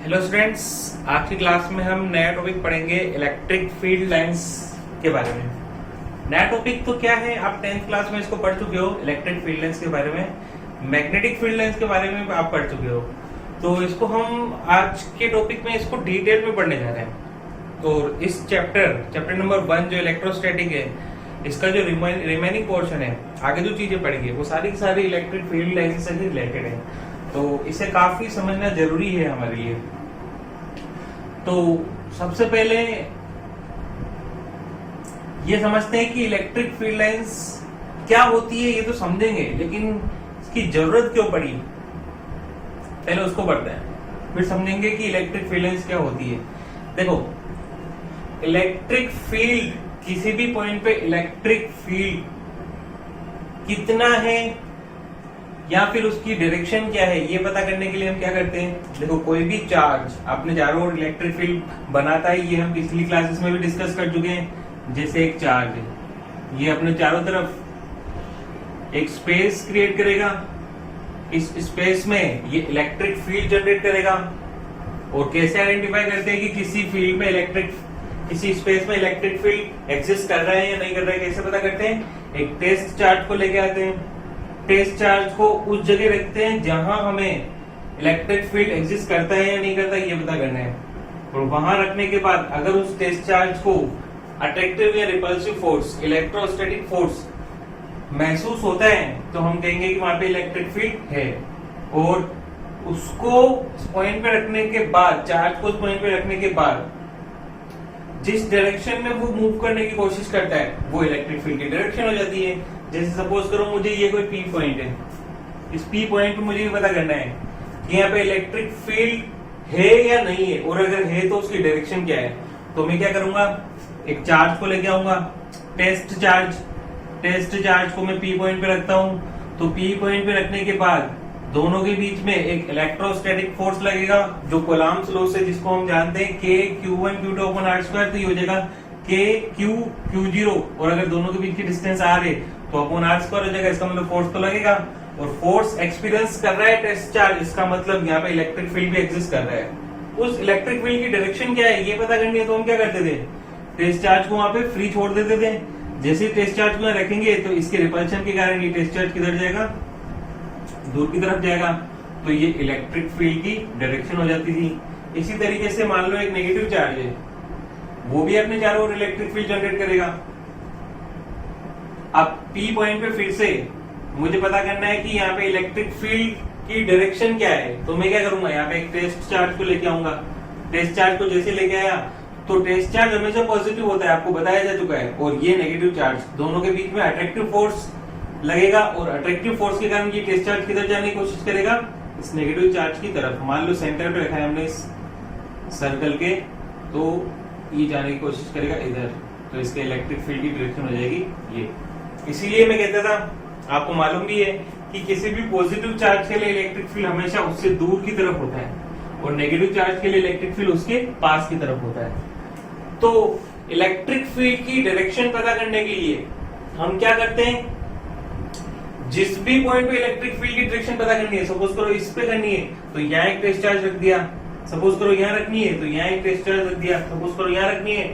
Hello students, आज की class में हम नया टॉपिक पढ़ेंगे इलेक्ट्रिक फील्ड लाइंस के बारे में। नया टॉपिक तो क्या है, आप 10th क्लास में इसको पढ़ चुके हो, इलेक्ट्रिक फील्ड लाइंस के बारे में। मैग्नेटिक फील्ड लाइंस के बारे में आप पढ़ चुके हो, तो इसको हम आज के टॉपिक में इसको डिटेल में पढ़ने जा रहे हैं। तो इस चैप्टर नंबर 1 जो इलेक्ट्रोस्टैटिक है, इसका जो रिमेनिंग पोर्शन है, आगे जो चीजें पढ़ेंगे वो सारी की सारी इलेक्ट्रिक फील्ड लाइंस से रिलेटेड है, तो इसे काफी समझना जरूरी है हमारे लिए। तो सबसे पहले ये समझते हैं कि इलेक्ट्रिक फील्ड लाइंस क्या होती है, ये तो समझेंगे, लेकिन इसकी जरूरत क्यों पड़ी पहले उसको पढ़ते हैं, फिर समझेंगे कि इलेक्ट्रिक फील्ड लाइंस क्या होती है। देखो, इलेक्ट्रिक फील्ड, किसी भी पॉइंट पे इलेक्ट्रिक फील्ड कितना है या फिर उसकी डायरेक्शन क्या है, ये पता करने के लिए हम क्या करते हैं। देखो, कोई भी चार्ज अपने चारों ओर इलेक्ट्रिक फील्ड बनाता है, ये हम पिछली क्लासेस में भी डिस्कस कर चुके हैं। जैसे एक चार्ज है, ये अपने चारों तरफ एक स्पेस क्रिएट करेगा, इस स्पेस में ये इलेक्ट्रिक फील्ड जनरेट करेगा। और कैसे आइडेंटिफाई करते हैं कि किसी फील्ड में किसी स्पेस में इलेक्ट्रिक फील्ड एग्जिस्ट कर रहा है या नहीं कर रहा है, कैसे पता करते हैं। एक टेस्ट चार्ज को लेके आते हैं, टेस्ट चार्ज को उस जगह रखते हैं जहां हमें इलेक्ट्रिक फील्ड एग्जिस्ट करता है या नहीं करता है, ये पता करना है। और वहां रखने के बाद अगर उस टेस्ट चार्ज को अट्रैक्टिव या रिपल्सिव फोर्स, इलेक्ट्रोस्टैटिक फोर्स महसूस होता है, तो हम कहेंगे कि वहां पे इलेक्ट्रिक फील्ड है। और उसको पॉइंट पे रखने के बाद, चार्ज को उस पॉइंट पे रखने के बाद जिस डायरेक्शन में वो मूव करने की कोशिश करता है, वो इलेक्ट्रिक फील्ड की डायरेक्शन हो जाती है। जैसे सपोज करो मुझे ये कोई पी पॉइंट है, इस पी पॉइंट पे मुझे ये पता करना है कि यहाँ पे इलेक्ट्रिक फील्ड है या नहीं है, और अगर है तो उसकी डायरेक्शन क्या है। तो मैं क्या करूंगा, एक चार्ज को लेके आऊंगा, टेस्ट चार्ज को मैं पी पॉइंट पे रखता हूं। तो पी पॉइंट पे रखने के बाद दोनों के बीच में एक इलेक्ट्रोस्टैटिक फोर्स लगेगा, जो कोलम्ब्स लॉ से जिसको हम जानते हैं K Q1 Q2 upon R², तो ये हो जाएगा K Q Q0। और अगर दोनों के बीच की डिस्टेंस R है तो अपॉन R² हो जाएगा, इसका मतलब फोर्स तो लगेगा। और फोर्स एक्सपीरियंस कर रहा है टेस्ट चार्ज, इसका मतलब यहाँ पे इलेक्ट्रिक फील्ड भी एग्जिस्ट कर रहा है। उस इलेक्ट्रिक फील्ड की डायरेक्शन क्या है ये पता करनी है, तो हम क्या करते थे, टेस्ट चार्ज को वहां पे फ्री छोड़ देते थे। जैसे ही टेस्ट चार्ज को यहाँ रखेंगे तो इसके रिपल्शन के कारण ये टेस्ट चार्ज किधर जाएगा, दूर की तरफ जाएगा, तो ये इलेक्ट्रिक फील्ड की डायरेक्शन हो जाती थी। इसी तरीके से मान लो एक नेगेटिव चार्ज है, वो भी अपने चारों ओर इलेक्ट्रिक फील्ड जनरेट करेगा। अब पी पॉइंट पे फिर से मुझे पता करना है कि यहाँ पे इलेक्ट्रिक फील्ड की डायरेक्शन क्या है, तो मैं क्या करूंगा, यहाँ पे एक टेस्ट चार्ज को लेके आऊंगा। टेस्ट चार्ज को जैसे लेके आया तो टेस्ट चार्ज हमेशा पॉजिटिव होता है, आपको बताया जा चुका है। और ये नेगेटिव चार्ज, दोनों के बीच में अट्रैक्टिव फोर्स लगेगा, और अट्रैक्टिव फोर्स के कारण ये टेस्ट चार्ज किधर जाने की कोशिश करेगा, इस नेगेटिव चार्ज की तरफ। मान लो सेंटर पे रखा है हमने इस सर्कल के, तो ये जाने की कोशिश करेगा इधर, तो इसके इलेक्ट्रिक फील्ड की डायरेक्शन हो जाएगी ये। इसीलिए मैं कहता था, आपको मालूम भी है कि किसी भी पॉजिटिव चार्ज के लिए इलेक्ट्रिक फील्ड हमेशा उससे दूर की तरफ होता है, और नेगेटिव चार्ज के लिए इलेक्ट्रिक फील्ड उसके पास की तरफ होता है। तो इलेक्ट्रिक फील्ड की डायरेक्शन पता करने के लिए हम क्या करते हैं, जिस भी पॉइंट पे इलेक्ट्रिक फील्ड की डायरेक्शन पता करनी है, सपोज करो इस पे करनी है तो यहाँ एक टेस्ट चार्ज रख दिया, सपोज करो यहाँ रखनी है तो यहाँ एक टेस्ट चार्ज रख दिया, सपोज करो यहाँ रखनी है,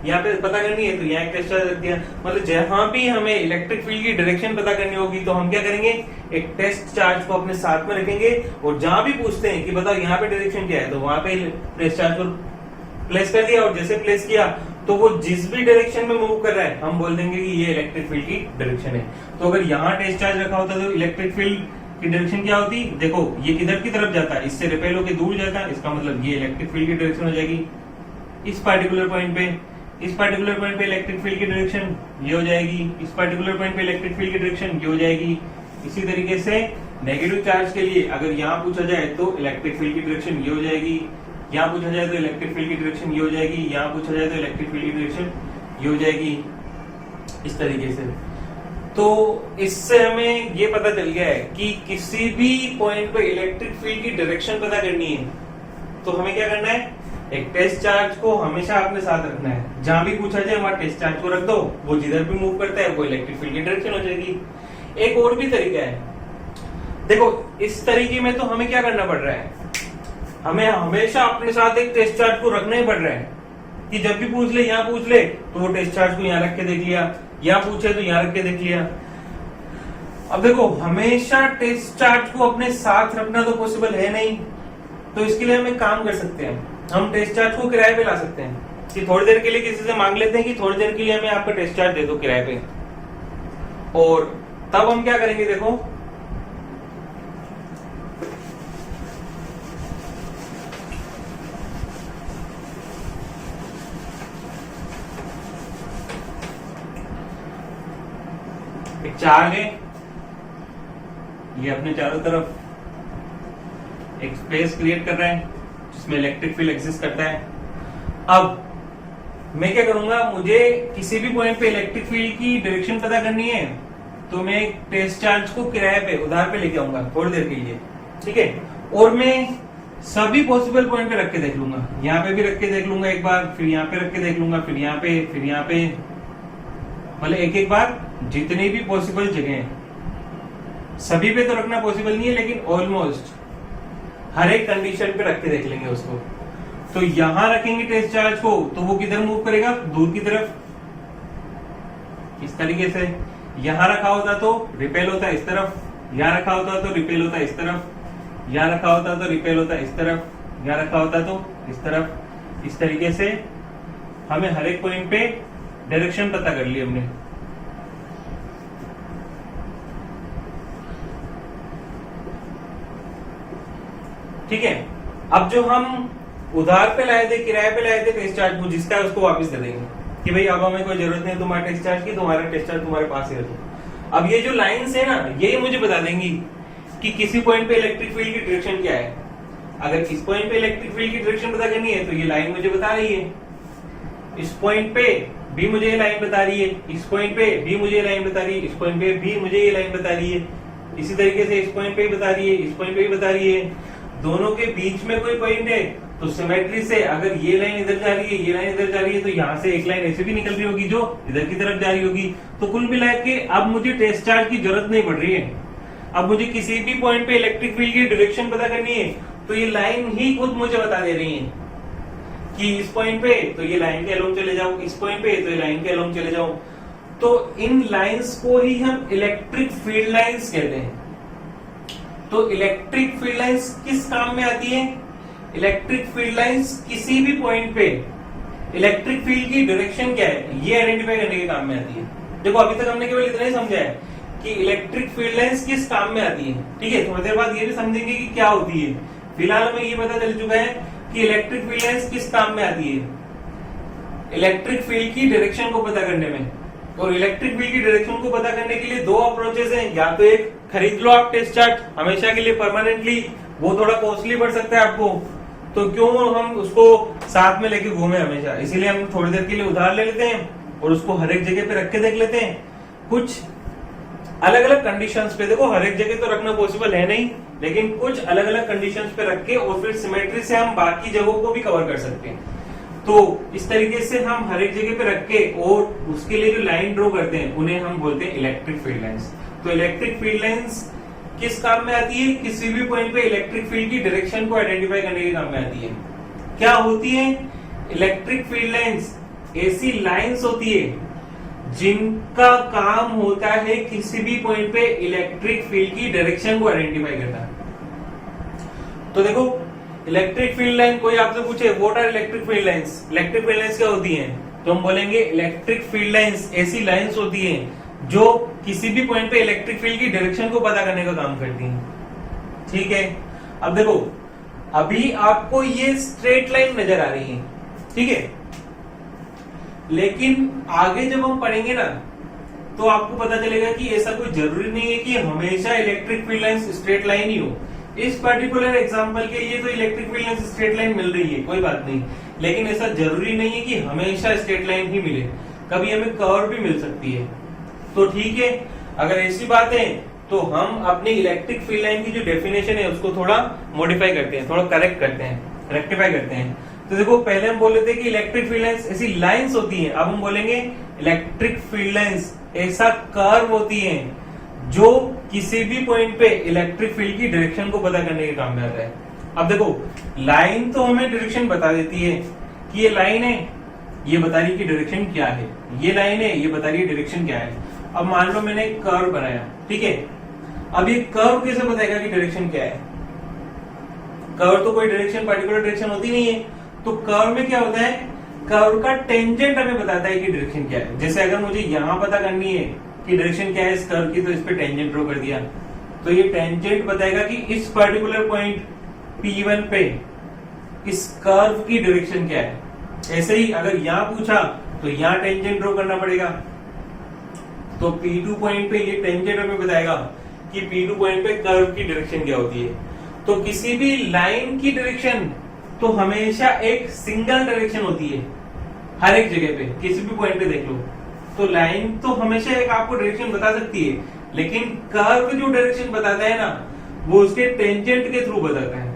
यहाँ पे पता करनी है तो यहाँ एक टेस्ट चार्ज रख दिया। मतलब जहां भी हमें इलेक्ट्रिक फील्ड की डायरेक्शन पता करनी होगी तो हम क्या करेंगे, एक टेस्ट चार्ज को अपने साथ में रखेंगे, और जहां भी पूछते हैं कि बताओ यहाँ पे डायरेक्शन क्या है, तो वहां पे टेस्ट चार्ज को प्लेस कर दिया, और जैसे प्लेस किया तो वो जिस भी डायरेक्शन में मूव कर रहा है हम बोल देंगे कि ये इलेक्ट्रिक फील्ड की डायरेक्शन है। तो अगर यहाँ टेस्ट चार्ज रखा होता तो इलेक्ट्रिक फील्ड की डायरेक्शन क्या होती, देखो ये किधर की तरफ जाता है, इससे रिपेल होकर दूर जाता है, इसका मतलब ये इलेक्ट्रिक फील्ड की डायरेक्शन हो जाएगी। इस पर्टिकुलर पॉइंट पे इलेक्ट्रिक फील्ड की डायरेक्शन ये हो जाएगी, इस पर्टिकुलर पॉइंट पे इलेक्ट्रिक फील्ड की डायरेक्शन ये हो जाएगी। इसी तरीके से नेगेटिव चार्ज के लिए अगर यहाँ पूछा जाए तो इलेक्ट्रिक फील्ड की डायरेक्शन ये हो जाएगी, यहाँ पूछा जाए तो इलेक्ट्रिक फील्ड की डायरेक्शन ये हो जाएगी, यहाँ पूछा जाए तो इलेक्ट्रिक फील्ड की डायरेक्शन ये हो जाएगी, इस तरीके से। तो इससे हमें ये पता चल गया है कि किसी भी पॉइंट पे इलेक्ट्रिक फील्ड की डायरेक्शन पता करनी है तो हमें क्या करना है, एक टेस्ट चार्ज को हमेशा अपने साथ रखना है। जहां भी पूछा जाए वहां टेस्ट चार्ज को रख दो, वो जिधर भी मूव करता है वो इलेक्ट्रिक फील्ड की डायरेक्शन हो जाएगी। एक और भी तरीका है, देखो इस तरीके में तो हमें क्या करना पड़ रहा है, हमें हमेशा अपने साथ एक टेस्ट चार्ज को रखना ही पड़ रहा है कि जब भी पूछ ले, यहाँ पूछ ले तो वो टेस्ट चार्ज को यहाँ रख के देख लिया, यहाँ पूछे तो यहाँ रख के देख लिया। अब देखो हमेशा टेस्ट चार्ज को अपने साथ रखना तो पॉसिबल है नहीं, तो इसके लिए हम एक काम कर सकते हैं, हम टेस्ट चार्ज को किराए पे ला सकते हैं कि थोड़ी देर के लिए किसी से मांग लेते हैं कि थोड़ी देर के लिए हमें आपका टेस्ट चार्ज दे दो किराए पे। और तब हम क्या करेंगे, देखो एक चार्ज है, ये अपने चारों तरफ एक स्पेस क्रिएट कर रहा है जिसमें इलेक्ट्रिक फील्ड एग्जिस्ट करता है। अब मैं क्या करूंगा, मुझे किसी भी पॉइंट पे इलेक्ट्रिक फील्ड की डायरेक्शन पता करनी है तो मैं एक टेस्ट चार्ज को किराए पे उधार पे लेके आऊंगा थोड़ी देर के लिए, ठीक है। और मैं सभी पॉसिबल पॉइंट पे रख के देख लूंगा, यहाँ पे भी रख के देख लूंगा एक बार, फिर यहाँ पे रख के देख लूंगा, फिर यहाँ पे, फिर यहाँ पे, मतलब एक एक बार जितनी भी पॉसिबल जगह है, सभी पे तो रखना पॉसिबल नहीं है लेकिन ऑलमोस्ट हर एक कंडीशन पे रख के देख लेंगे उसको। तो यहां रखेंगे टेस्ट चार्ज को तो वो किधर मूव करेगा, दूर की तरफ, इस तरीके से। यहां रखा होता तो रिपेल होता इस तरफ, यहां रखा होता तो रिपेल होता इस तरफ, यहां रखा होता तो रिपेल होता इस तरफ, यहां रखा होता तो इस तरफ। इस तरीके से हमें हर एक पॉइंट पे डायरेक्शन पता कर ली हमने। ठीक है, अब जो हम उधार पे लाए थे, किराए पे लाए थे टेस्ट चार्ज को, जिसका उसको वापस दे देंगे कि भाई अब हमें कोई जरूरत नहीं तुम्हारे टेस्ट चार्ज की, तुम्हारा टेस्ट चार्ज तुम्हारे पास ही रखो। अब ये जो लाइंस है ना, ये मुझे बता देंगी कि किसी पॉइंट पे इलेक्ट्रिक फील्ड की डायरेक्शन क्या है। अगर इस पॉइंट पे इलेक्ट्रिक फील्ड की डायरेक्शन पता करनी है तो ये लाइन मुझे बता रही है, इस पॉइंट पे भी मुझे ये लाइन बता रही है, इस पॉइंट पे भी मुझे ये लाइन बता रही है, इस पॉइंट पे भी मुझे ये लाइन बता रही है, इसी तरीके से इस पॉइंट पे बता रही है, इस पॉइंट पे भी बता रही है। दोनों के बीच में कोई पॉइंट है तो सिमेट्री से अगर ये लाइन इधर जा रही है, ये लाइन इधर जा रही है, तो यहाँ से एक लाइन ऐसे भी निकल रही होगी जो इधर की तरफ जा रही होगी। तो कुल मिला के अब मुझे टेस्ट चार्ज की जरूरत नहीं पड़ रही है। अब मुझे किसी भी पॉइंट पे इलेक्ट्रिक फील्ड की डायरेक्शन पता करनी है तो ये लाइन ही खुद मुझे बता दे रही है कि इस पॉइंट पे तो ये लाइन के अलोंग चले जाओ, इस पॉइंट पे तो ये लाइन के अलोंग चले जाओ। तो इन लाइंस को ही हम इलेक्ट्रिक फील्ड लाइंस कहते हैं। तो इलेक्ट्रिक फील्ड लाइंस किस काम में आती है? इलेक्ट्रिक फील्ड लाइंस किसी भी पॉइंट पे इलेक्ट्रिक फील्ड की डायरेक्शन क्या है ये आइडेंटिफाई करने के काम में आती है। देखो अभी तक हमने केवल इतना ही समझा है कि इलेक्ट्रिक फील्ड लाइंस किस काम में आती है, ठीक है। थोड़ी देर बाद ये भी समझेंगे कि क्या होती है। फिलहाल हमें ये पता चल चुका है कि इलेक्ट्रिक फील्ड लाइंस किस काम में आती है, इलेक्ट्रिक फील्ड की डायरेक्शन को पता करने में। और इलेक्ट्रिक फील्ड की डायरेक्शन को पता करने के लिए दो अप्रोचेस हैं, या तो एक खरीद लो आप टेस्ट चार्ट हमेशा के लिए परमानेंटली, वो थोड़ा कॉस्टली पड़ सकता है आपको, तो क्यों हम उसको साथ में लेके घूमे हमेशा, इसीलिए हम थोड़ी देर के लिए उधार ले लेते हैं और उसको हर एक जगह पे रख के देख लेते हैं। कुछ अलग अलग कंडीशंस पे, देखो हर एक जगह तो रखना पॉसिबल है नहीं, लेकिन कुछ अलग अलग कंडीशंस पे रख के और फिर सिमेट्री से हम बाकी जगहों को भी कवर कर सकते हैं। तो इस तरीके से हम हर एक जगह पे रख के और उसके लिए जो लाइन ड्रॉ करते हैं उन्हें हम बोलते हैं इलेक्ट्रिक फील्ड लाइंस। तो इलेक्ट्रिक फील्ड लाइंस किस काम में आती है? किसी भी पॉइंट पे इलेक्ट्रिक फील्ड की डायरेक्शन को आइडेंटिफाई करने के काम में आती है। क्या होती है इलेक्ट्रिक फील्ड लाइंस? ऐसी लाइंस होती है जिनका काम होता है किसी भी पॉइंट पे इलेक्ट्रिक फील्ड की डायरेक्शन को आइडेंटिफाई करना। तो देखो इलेक्ट्रिक फील्ड लाइन, कोई आपसे पूछे what are electric field lines, electric field lines क्या होती हैं, तो हम बोलेंगे इलेक्ट्रिक फील्ड लाइंस ऐसी लाइंस होती हैं जो किसी भी पॉइंट पे इलेक्ट्रिक फील्ड की डायरेक्शन को पता करने का काम करती हैं। ठीक है, अब देखो अभी आपको ये स्ट्रेट लाइन नजर आ रही है, ठीक है, लेकिन आगे जब हम पढ़ेंगे ना तो आपको पता चलेगा कि ऐसा कोई जरूरी नहीं है कि हमेशा electric field lines straight line ही हो। इस पर्टिकुलर एग्जांपल के लिए तो electric field lines straight line मिल रही है, कोई बात नहीं, लेकिन ऐसा जरूरी नहीं है कि हमेशा स्ट्रेट लाइन ही मिले, कभी हमें कर्व भी मिल सकती है। तो ठीक है, अगर ऐसी बात है तो हम अपनी इलेक्ट्रिक फील्ड लाइन की जो डेफिनेशन है उसको थोड़ा मॉडिफाई करते हैं, थोड़ा करेक्ट करते हैं, रेक्टिफाई करते हैं। तो देखो पहले हम बोल रहे थे कि इलेक्ट्रिक फील्ड लाइंस ऐसी लाइंस होती हैं, अब हम बोलेंगे इलेक्ट्रिक फील्ड लाइंस ऐसा कर्व होती हैं जो किसी भी पॉइंट पे इलेक्ट्रिक फील्ड की डायरेक्शन को पता करने के काम में आता है। अब देखो लाइन तो हमें डायरेक्शन बता देती है कि ये लाइन है, ये बता रही है कि डायरेक्शन क्या है, ये लाइन है, ये बता रही है डायरेक्शन क्या है। अब मान लो मैंने एक कर्व बनाया, ठीक है, अब ये कर्व कैसे बताएगा कि डायरेक्शन क्या है? कर्व तो कोई डायरेक्शन पर्टिकुलर डायरेक्शन होती नहीं है, तो कर्व में क्या होता है, कर्व का टेंजेंट हमें बताता है कि डायरेक्शन क्या है। जैसे अगर मुझे यहां पता करनी है कि डायरेक्शन क्या है इस कर्व की, तो इस पे टेंजेंट ड्रॉ कर दिया, तो ये टेंजेंट बताएगा कि इस पर्टिकुलर पॉइंट P1 पे इस कर्व की डायरेक्शन क्या है। ऐसे ही अगर यहां पूछा तो यहां टेंजेंट ड्रॉ करना पड़ेगा, तो P2 पॉइंट पे ये टेंजेंट हमें बताएगा कि P2 पॉइंट पे कर्व की डायरेक्शन क्या होती है। तो किसी भी लाइन की डायरेक्शन तो हमेशा एक सिंगल डायरेक्शन होती है, हर एक जगह पे किसी भी पॉइंट पे देख लो, तो लाइन तो हमेशा एक आपको डायरेक्शन बता सकती है, लेकिन कर्व जो डायरेक्शन बताता है ना, वो उसके टेंजेंट के थ्रू बताता है।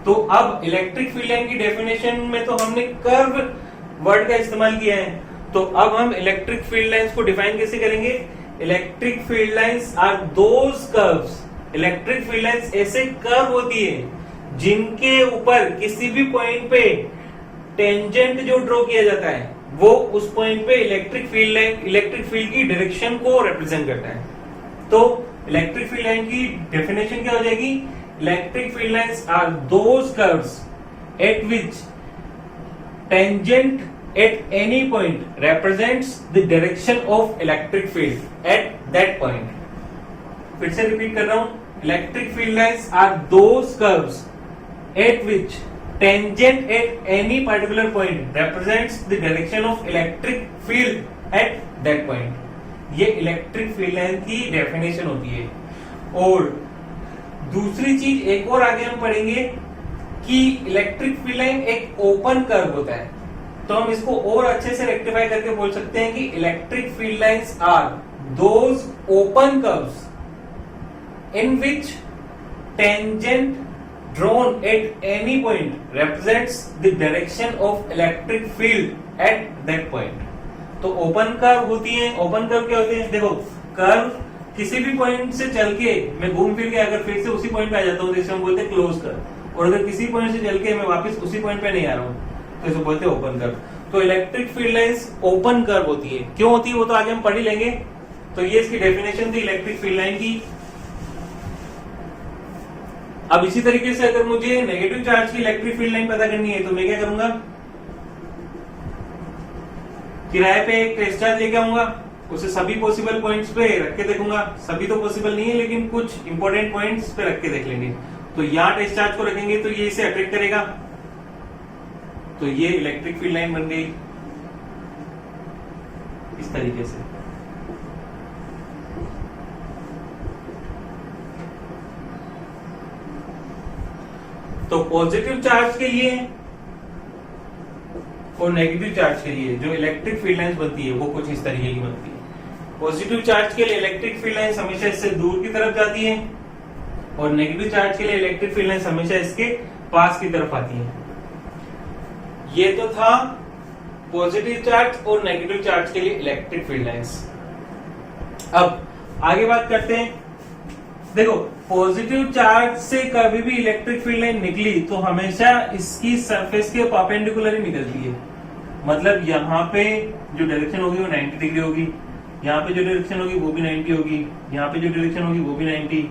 तो अब इलेक्ट्रिक फील्ड लाइन की डेफिनेशन में तो हमने कर्व वर्ड का इस्तेमाल किया है, तो अब हम इलेक्ट्रिक फील्ड लाइंस को डिफाइन कैसे करेंगे? Electric field lines are those curves, electric field lines ऐसे कर्व होती है जिनके ऊपर किसी भी पॉइंट पे टेंजेंट जो ड्रॉ किया जाता है वो उस पॉइंट पे electric field line, electric field की डायरेक्शन को रिप्रेजेंट करता है। तो इलेक्ट्रिक फील्ड लाइन की डेफिनेशन क्या हो जाएगी? Electric field lines are those curves at which tangent at any point represents the direction of electric field at that point। फिर से रिपीट कर रहा हूं, electric field lines are those curves at which tangent at any particular point represents the direction of electric field at that point। ये electric field line की definition होती है। और दूसरी चीज एक और आगे हम पढ़ेंगे कि इलेक्ट्रिक फील्ड लाइन एक ओपन कर्व होता है, तो हम इसको और अच्छे से रेक्टिफाई करके बोल सकते हैं कि electric field lines are those open curves in which tangent drawn at any point represents the direction of electric field at that point। तो ओपन कर्व होती है, ओपन कर्व क्या होते हैं? देखो कर्व किसी भी पॉइंट से चल के मैं घूम फिर के अगर फिर से उसी पॉइंट पे आ जाता हूँ तो इसे हम बोलते हैं क्लोज कर्व, और अगर किसी पॉइंट से चल के मैं वापस उसी पॉइंट पे नहीं आ रहा हूँ तो इसे बोलते हैं ओपन कर्व। तो electric field lines open curve होती है। क्यों होती है वो तो आगे हम पढ़ ही लेंगे। तो ये इसकी डेफिनेशन थी इलेक्ट्रिक फील्ड लाइन की। अब इसी तरीके से अगर मुझे नेगेटिव चार्ज की इलेक्ट्रिक फील्ड लाइन पता करनी है तो मैं क्या करूंगा? किराए पे एक टेस्ट चार्ज लेके आऊंगा, उसे सभी पॉसिबल पॉइंट्स पे रख के देखूंगा। सभी तो पॉसिबल नहीं है लेकिन कुछ इंपॉर्टेंट पॉइंट्स पे रख के देख लेंगे। तो यहाँ टेस्ट चार्ज को रखेंगे तो ये इसे अट्रैक्ट करेगा, तो ये इलेक्ट्रिक फील्ड लाइन बन गई इस तरीके से। तो पॉजिटिव चार्ज के लिए और नेगेटिव चार्ज के लिए जो इलेक्ट्रिक फील्ड लाइंस बनती है वो कुछ इस तरीके की बनती है। पॉजिटिव चार्ज के लिए इलेक्ट्रिक फील्ड लाइंस हमेशा इससे दूर की तरफ जाती है और नेगेटिव चार्ज के लिए इलेक्ट्रिक फील्ड लाइंस हमेशा इसके पास की तरफ आती है। ये तो था पॉजिटिव चार्ज और नेगेटिव चार्ज के लिए इलेक्ट्रिक फील्ड लाइंस। अब आगे बात करते हैं। देखो पॉजिटिव चार्ज से कभी भी इलेक्ट्रिक फील्ड लाइन निकली तो हमेशा इसकी सरफेस के परपेंडिकुलर ही निकलती है। मतलब यहाँ पे जो डायरेक्शन होगी वो 90 डिग्री होगी, यहाँ पे जो डायरेक्शन होगी वो भी 90 होगी, यहाँ पे जो डायरेक्शन होगी वो भी 90।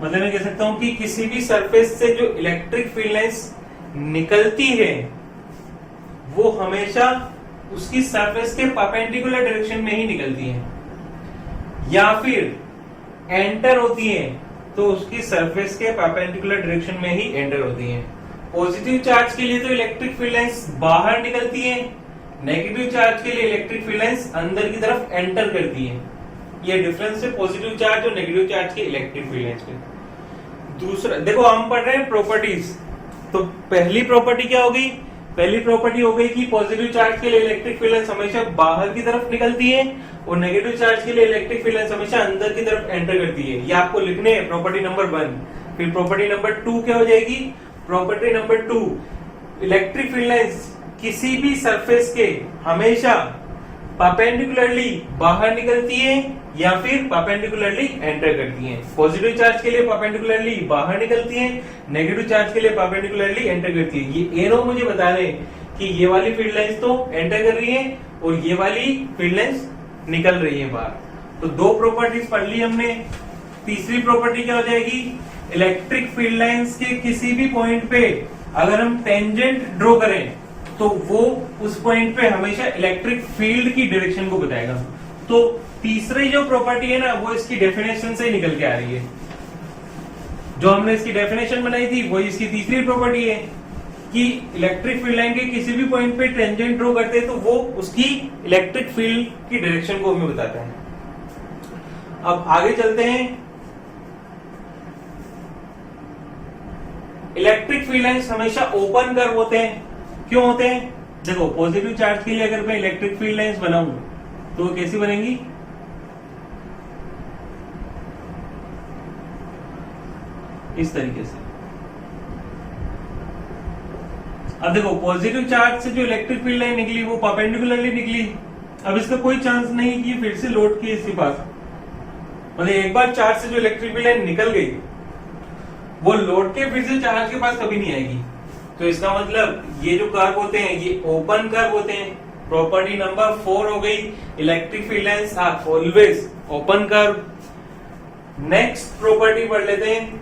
मतलब मैं कह सकता हूँ कि किसी भी सरफेस से जो इलेक्ट्रिक फील्ड लाइंस निकलती है वो हमेशा उसकी सरफेस के परपेंडिकुलर डायरेक्शन में ही निकलती है, या फिर एंटर होती है तो उसकी सरफेस के परपेंडिकुलर डायरेक्शन में ही एंटर होती है। पॉजिटिव चार्ज के लिए तो इलेक्ट्रिक फील्ड लाइंस बाहर निकलती है, नेगेटिव चार्ज के लिए इलेक्ट्रिक फील्ड लाइंस अंदर की तरफ एंटर करती है। ये डिफरेंस है पॉजिटिव चार्ज और नेगेटिव चार्ज के इलेक्ट्रिक फील्ड लाइंस में। दूसरा देखो हम पढ़ रहे हैं प्रॉपर्टीज, तो पहली प्रॉपर्टी क्या होगी? पहली प्रॉपर्टी हो गई कि पॉजिटिव चार्ज के लिए इलेक्ट्रिक फील्ड लाइंस हमेशा बाहर की तरफ निकलती है और नेगेटिव चार्ज के लिए इलेक्ट्रिक फील्ड लाइंस हमेशा अंदर की तरफ एंटर करती है। ये आपको लिखने हैं प्रॉपर्टी नंबर 1। फिर प्रॉपर्टी नंबर 2 क्या हो जाएगी? Property number 2, electric field lines किसी भी सरफेस के हमेशा परपेंडिकुलरली बाहर निकलती है या फिर परपेंडिकुलरली एंटर करती हैं। पॉजिटिव चार्ज के लिए परपेंडिकुलरली बाहर निकलती हैं, नेगेटिव चार्ज के लिए परपेंडिकुलरली एंटर करती है। ये एरो मुझे बता रहे हैं कि ये वाली फील्ड लाइंस तो एंटर कर रही है और ये वाली फील्ड लाइंस निकल रही है बाहर। तो दो प्रॉपर्टीज पढ़ ली हमने। तीसरी प्रॉपर्टी क्या हो जाएगी, इलेक्ट्रिक फील्ड लाइंस के किसी भी पॉइंट पे अगर हम टेंजेंट ड्रॉ करें तो वो उस पॉइंट पे हमेशा इलेक्ट्रिक फील्ड की डायरेक्शन को बताएगा। तो तीसरी जो प्रॉपर्टी है ना वो इसकी डेफिनेशन से निकल के आ रही है। जो हमने इसकी डेफिनेशन बनाई थी वो इसकी तीसरी प्रॉपर्टी है कि इलेक्ट्रिक फील्ड लाइन के किसी भी पॉइंट पे टेंजेंट ड्रॉ करते हैं तो वो उसकी इलेक्ट्रिक फील्ड की डायरेक्शन को हमें बताता है। अब आगे चलते हैं। इलेक्ट्रिक फील्ड लाइंस हमेशा ओपन कर्व होते हैं। क्यों होते हैं? देखो पॉजिटिव चार्ज के लिए अगर मैं इलेक्ट्रिक फील्ड लाइंस बनाऊं तो कैसी बनेंगी, इस तरीके से। अब देखो पॉजिटिव चार्ज से जो इलेक्ट्रिक फील्ड लाइन निकली वो परपेंडिकुलरली निकली। अब इसका कोई चांस नहीं कि फिर से लौट के इसके पास, मतलब एक बार चार्ज से जो इलेक्ट्रिक फील्ड लाइन निकल गई वो लौट के फिर से चार्ज के पास कभी नहीं आएगी। तो इसका मतलब ये जो कर्व होते हैं ये ओपन कर्व होते हैं। प्रॉपर्टी नंबर 4 हो गई, electric field lines are always open curve. Next property पढ़ लेते हैं।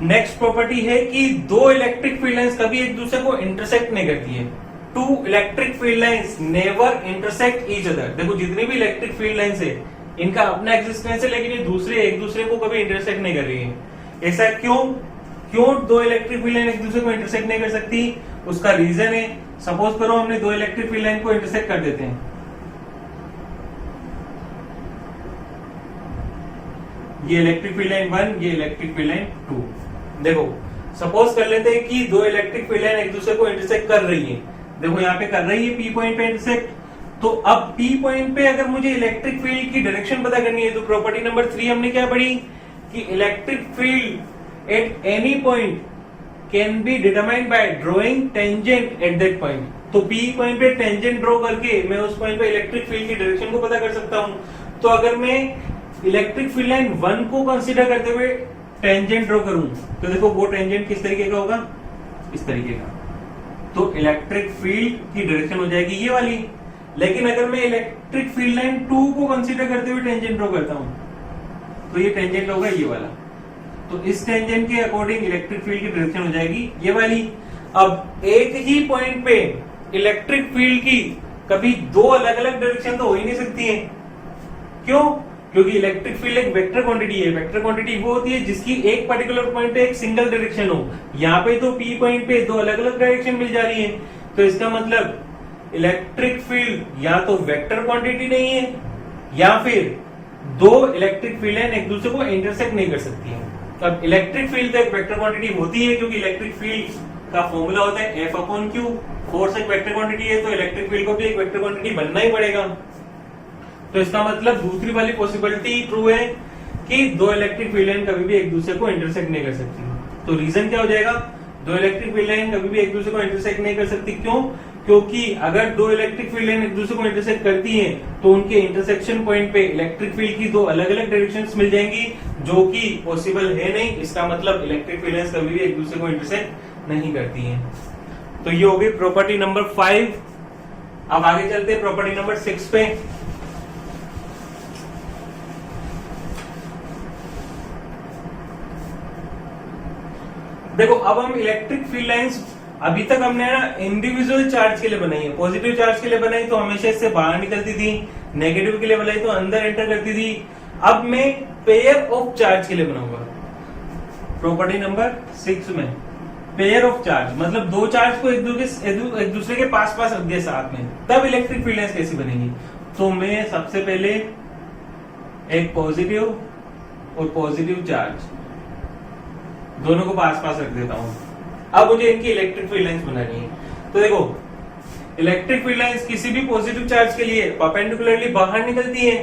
नेक्स्ट प्रॉपर्टी है कि दो इलेक्ट्रिक फील्ड लाइंस कभी एक दूसरे को इंटरसेक्ट नहीं करती है। Two electric field lines never intersect each other. देखो जितनी भी इलेक्ट्रिक फील्ड लाइंस है इनका अपना एग्जिस्टेंस है, लेकिन ये दूसरे एक दूसरे को कभी इंटरसेक्ट नहीं कर रही है। ऐसा क्यों? क्यों दो इलेक्ट्रिक फील्ड लाइन एक दूसरे को इंटरसेक्ट नहीं कर सकती? उसका रीजन है, सपोज करो हमने दो इलेक्ट्रिक फील्ड लाइन को इंटरसेक्ट कर देते हैं। ये इलेक्ट्रिक फील्ड लाइन 1, ये इलेक्ट्रिक फील्ड लाइन 2। देखो सपोज कर लेते हैं कि दो इलेक्ट्रिक फील्ड लाइन एक दूसरे को इंटरसेक्ट कर रही है। देखो यहाँ पे कर रही है पी पॉइंट पे इंटरसेक्ट। तो अब पी पॉइंट पे अगर मुझे इलेक्ट्रिक फील्ड की डायरेक्शन पता करनी है तो प्रॉपर्टी नंबर 3 हमने क्या पढ़ी कि electric field at any point can be determined by drawing tangent at that point. तो पी पॉइंट पे टेंजेंट ड्रॉ करके मैं उस पॉइंट पे इलेक्ट्रिक फील्ड की डायरेक्शन को पता कर सकता हूं। तो अगर मैं इलेक्ट्रिक फील्ड लाइन 1 को कंसीडर करते हुए टेंजेंट ड्रॉ करूं तो देखो वो टेंजेंट किस तरीके का होगा, इस तरीके का। तो इलेक्ट्रिक फील्ड की डायरेक्शन हो जाएगी ये वाली। लेकिन अगर मैं इलेक्ट्रिक फील्ड लाइन 2 को कंसीडर करते हुए टेंजेंट ड्रॉ करता हूं तो ये टेंजेंट होगा ये वाला। तो इस टेंजेंट के अकॉर्डिंग इलेक्ट्रिक फील्ड की डायरेक्शन हो जाएगी ये वाली। अब एक ही पॉइंट पे इलेक्ट्रिक फील्ड की कभी दो अलग अलग डायरेक्शन तो हो ही नहीं सकती है। क्यों? क्योंकि इलेक्ट्रिक फील्ड एक वेक्टर क्वांटिटी है। वेक्टर क्वांटिटी वो होती है जिसकी एक पर्टिकुलर पॉइंट पे एक सिंगल डायरेक्शन हो। यहाँ पे तो पी पॉइंट पे दो अलग अलग डायरेक्शन मिल जा रही है। तो इसका मतलब इलेक्ट्रिक फील्ड या तो वेक्टर क्वांटिटी नहीं है या फिर दो इलेक्ट्रिक फील्ड लाइन एक दूसरे को इंटरसेक्ट नहीं कर सकती है। अब इलेक्ट्रिक फील्ड तो एक वेक्टर क्वांटिटी होती है क्योंकि इलेक्ट्रिक फील्ड का फॉर्मूला होता है F/Q। फोर्स एक वेक्टर क्वांटिटी है तो इलेक्ट्रिक फील्ड को भी एक वेक्टर क्वांटिटी बनना ही पड़ेगा। तो इसका मतलब दूसरी वाली पॉसिबिलिटी ट्रू है कि दो इलेक्ट्रिक फील्ड लाइन कभी भी एक दूसरे को इंटरसेक्ट नहीं कर सकती। तो रीजन क्या हो जाएगा, दो इलेक्ट्रिक फील्ड लाइन कभी भी एक दूसरे को इंटरसेक्ट नहीं कर सकती। क्यों? क्योंकि अगर दो इलेक्ट्रिक फील्ड लाइन एक दूसरे को इंटरसेक्ट करती हैं तो उनके इंटरसेक्शन पॉइंट पे इलेक्ट्रिक फील्ड की दो अलग अलग डायरेक्शंस मिल जाएंगी जो कि पॉसिबल है नहीं। इसका मतलब इलेक्ट्रिक फील्ड लाइंस कभी भी एक दूसरे को इंटरसेक्ट नहीं करती हैं। तो ये होगी प्रॉपर्टी नंबर 5। अब आगे चलते हैं प्रॉपर्टी नंबर 6 पे। देखो अब हम इलेक्ट्रिक फील्ड लाइंस अभी तक हमने ना इंडिविजुअल चार्ज के लिए बनाई है। पॉजिटिव चार्ज के लिए बनाई तो हमेशा इससे बाहर निकलती थी, नेगेटिव के लिए बनाई तो अंदर एंटर करती थी। अब मैं पेयर ऑफ चार्ज के लिए बनाऊंगा प्रॉपर्टी नंबर 6 में। पेयर ऑफ चार्ज मतलब दो चार्ज को एक दूसरे के पास पास रख दिया साथ में, तब इलेक्ट्रिक फील्ड लाइंस कैसी बनेगी। तो मैं सबसे पहले एक पॉजिटिव और पॉजिटिव चार्ज दोनों को पास पास रख देता हूं। अब मुझे इनकी इलेक्ट्रिक फील्ड लाइंस बनानी है। तो देखो इलेक्ट्रिक फील्ड लाइंस किसी भी पॉजिटिव चार्ज के लिए परपेंडिकुलरली बाहर निकलती है।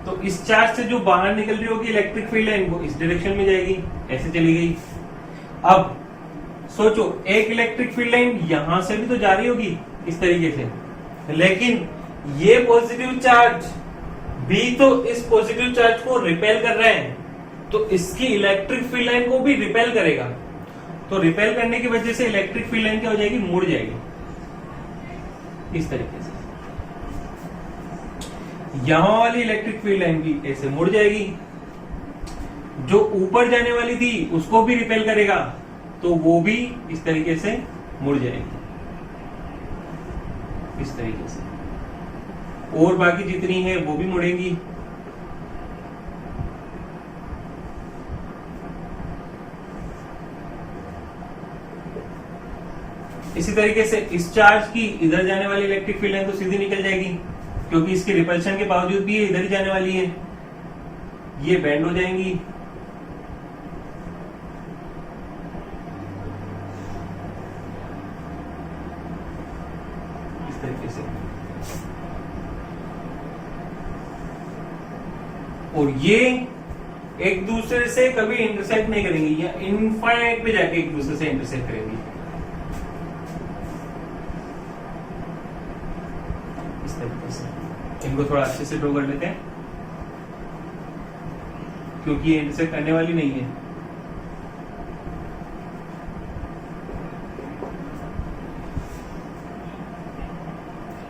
तो इस चार्ज से जो बाहर निकल रही होगी इलेक्ट्रिक फील्ड लाइन वो इस डायरेक्शन में जाएगी, ऐसे चली गई। अब सोचो एक इलेक्ट्रिक फील्ड लाइन यहां से भी तो जा रही होगी इस तरीके से, लेकिन ये पॉजिटिव चार्ज बी तो इस पॉजिटिव चार्ज को रिपेल कर रहे हैं, तो इसकी इलेक्ट्रिक फील्ड लाइन को भी रिपेल करेगा। तो रिपेल करने की वजह से इलेक्ट्रिक फील्ड लाइन क्या हो जाएगी, मुड़ जाएगी इस तरीके से। यहां वाली इलेक्ट्रिक फील्ड लाइन भी ऐसे मुड़ जाएगी, जो ऊपर जाने वाली थी उसको भी रिपेल करेगा, तो वो भी इस तरीके से मुड़ जाएगी इस तरीके से, और बाकी जितनी है वो भी मुड़ेंगी। इसी तरीके से इस चार्ज की इधर जाने वाली इलेक्ट्रिक फील्ड लाइन तो सीधी निकल जाएगी, क्योंकि इसके रिपल्शन के बावजूद भी ये इधर ही जाने वाली है, ये बेंड हो जाएंगी। इस तरीके से, और ये एक दूसरे से कभी इंटरसेक्ट नहीं करेंगी, या इनफाइनाइट पे जाके एक दूसरे से इंटरसेक्ट करेंगी। इनको थोड़ा अच्छे से ड्रॉ कर लेते हैं, क्योंकि ये इंटरसेक्ट करने वाली नहीं है।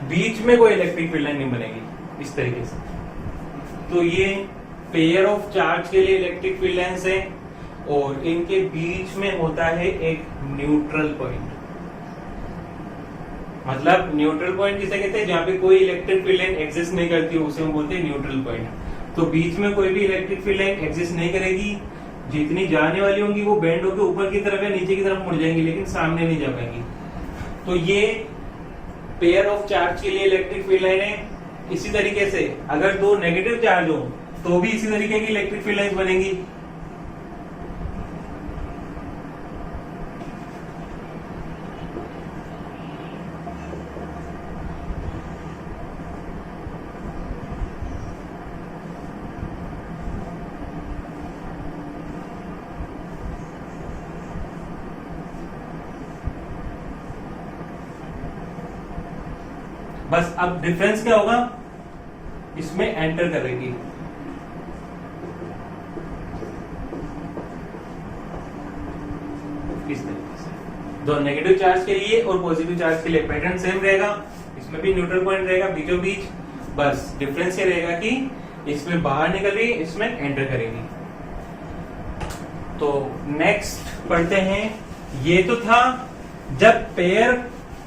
बीच में कोई इलेक्ट्रिक फील्ड लाइन नहीं बनेगी इस तरीके से। तो ये पेयर ऑफ चार्ज के लिए इलेक्ट्रिक फील्ड लाइंस है, और इनके बीच में होता है एक न्यूट्रल पॉइंट। मतलब न्यूट्रल पॉइंट जिसे कहते हैं, जहां पे कोई इलेक्ट्रिक फील्ड लाइन एग्जिस्ट नहीं करती, उसे हम बोलते हैं न्यूट्रल पॉइंट। तो बीच में कोई भी इलेक्ट्रिक फील्ड लाइन एग्जिस्ट नहीं करेगी, जितनी जाने वाली होंगी वो बेंड होकर ऊपर की तरफ या नीचे की तरफ मुड़ जाएंगी, लेकिन सामने नहीं जा पाएंगी। तो ये पेयर ऑफ चार्ज के लिए इलेक्ट्रिक फील्ड लाइन है। इसी तरीके से अगर दो नेगेटिव चार्ज हो तो भी इसी तरीके की इलेक्ट्रिक फील्ड लाइंस बनेंगी। बस अब डिफरेंस क्या होगा, इसमें एंटर करेगी। इस तरीके से दो नेगेटिव चार्ज के लिए और पॉजिटिव चार्ज के लिए पैटर्न सेम रहेगा, इसमें भी न्यूट्रल पॉइंट रहेगा बीचों बीच। बस डिफरेंस ये रहेगा कि इसमें बाहर निकल रही है, इसमें एंटर करेगी। तो नेक्स्ट पढ़ते हैं। ये तो था जब पेयर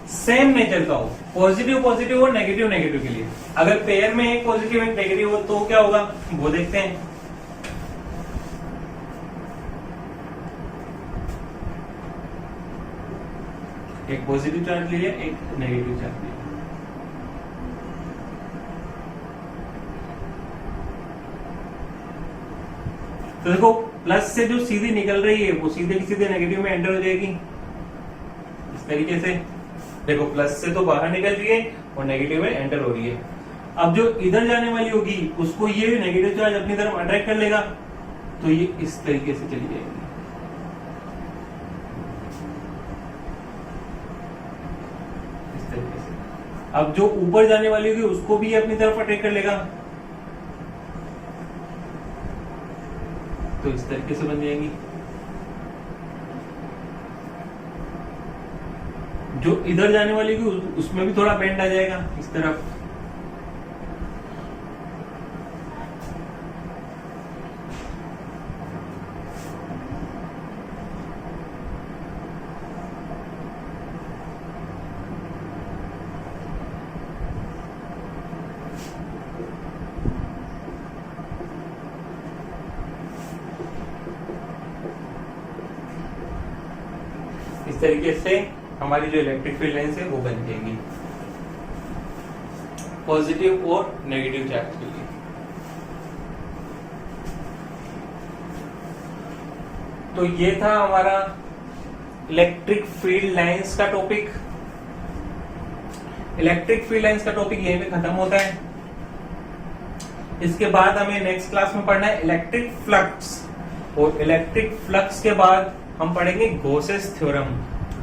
सेम नहीं चलता हो, पॉजिटिव पॉजिटिव और नेगेटिव नेगेटिव के लिए। अगर पेयर में एक पॉजिटिव एक नेगेटिव हो तो क्या होगा, वो देखते हैं। एक पॉजिटिव चार्ज लिया, एक नेगेटिव चार्ज लिया। तो देखो प्लस से जो सीधी निकल रही है वो सीधे सीधे नेगेटिव में एंटर हो जाएगी इस तरीके से। देखो प्लस से तो बाहर निकल रही है और नेगेटिव में एंटर हो रही है। अब जो इधर जाने वाली होगी उसको ये नेगेटिव चार्ज अपनी तरफ अट्रैक्ट कर लेगा, तो ये इस तरीके से चली जाएगी। इस तरीके से। अब जो ऊपर जाने वाली होगी उसको भी अपनी तरफ अट्रैक्ट कर लेगा, तो इस तरीके से बन जाएंगी। जो इधर जाने वाली होगी उसमें भी थोड़ा बेंड आ जाएगा इस तरफ। इस तरीके से हमारी जो इलेक्ट्रिक फील्ड लाइंस है वो बन जाएगी पॉजिटिव और नेगेटिव चार्ज के लिए। तो ये था हमारा इलेक्ट्रिक फील्ड लाइंस का टॉपिक। इलेक्ट्रिक फील्ड लाइंस का टॉपिक यहीं पे खत्म होता है। इसके बाद हमें नेक्स्ट क्लास में पढ़ना है इलेक्ट्रिक फ्लक्स, और इलेक्ट्रिक फ्लक्स के बाद हम पढ़ेंगे गॉसेस थ्योरम,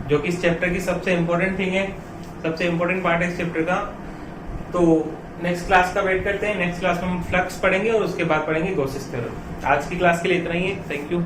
जो कि इस चैप्टर की सबसे इंपॉर्टेंट थिंग है, सबसे इंपॉर्टेंट पार्ट है इस चैप्टर का। तो नेक्स्ट क्लास का वेट करते हैं। नेक्स्ट क्लास में हम फ्लक्स पढ़ेंगे और उसके बाद पढ़ेंगे गॉसेस थ्योरम। आज की क्लास के लिए इतना ही है। Thank you.